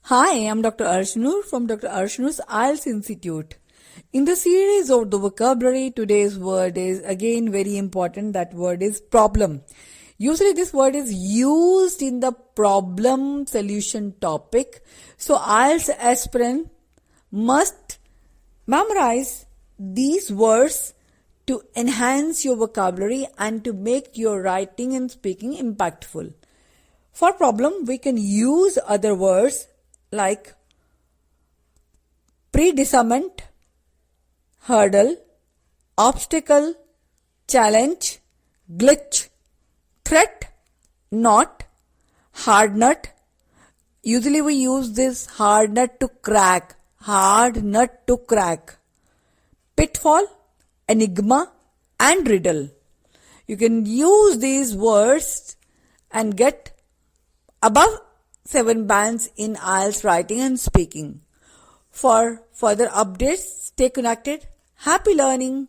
Hi, I'm Dr. Arshnur from Dr. Arshnur's IELTS Institute. In the series of the vocabulary, today's word is again very important. That word is problem. Usually this word is used in the problem solution topic. So IELTS aspirant must memorize these words to enhance your vocabulary and to make your writing and speaking impactful. For problem, we can use other words like predicament, hurdle, obstacle, challenge, glitch, threat, knot, hard nut. Usually we use this hard nut to crack, pitfall, enigma, and riddle. You can use these words and get above 7 bands in IELTS writing and speaking. For further updates, stay connected. Happy learning!